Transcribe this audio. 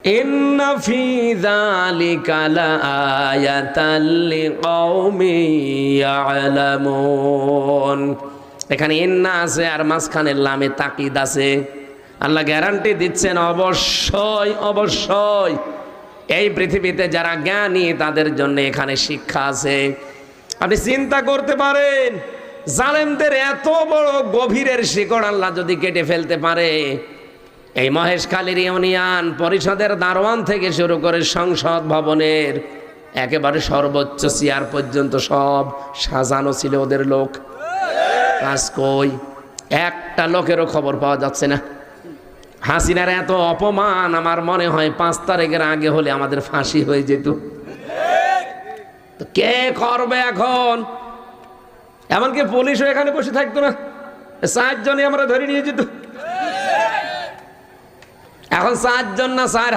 ইন্না ফি যালিকা লাআয়াতাল লিকাউমিন ইয়ালামুন। এখানে ইন্না আছে আর মাঝখানে লামে তাকিদ আছে। আল্লাহ গ্যারান্টি দিচ্ছেন অবশ্যই অবশ্যই এই পৃথিবীতে যারা জ্ঞানী তাদের জন্য এখানে শিক্ষা আছে। আপনি চিন্তা করতে পারেন, জালেমদের এত বড় গভীরের শিকড় আল্লাহ যদি কেটে ফেলতে পারে, এই মহেশখালীর ইউনিয়ন পরিষদের দারোয়ান থেকে শুরু করে সংসদ ভবনের একেবারে সর্বোচ্চ চেয়ার পর্যন্ত সব সাজানো ছিল ওদের লোক। কাজ কই? একটা লোকেরও খবর পাওয়া যাচ্ছে না। হাসিনার এত অপমান আমার মনে হয় 5 তারিখের আগে হলে আমাদের ফাঁসি হয়ে যেত। তো কে করবে এখন? এমনকি পুলিশও এখানে বসে থাকতো না, 4 জনই আমরা ধরে নিয়ে যেত। এখন 4 জন না 4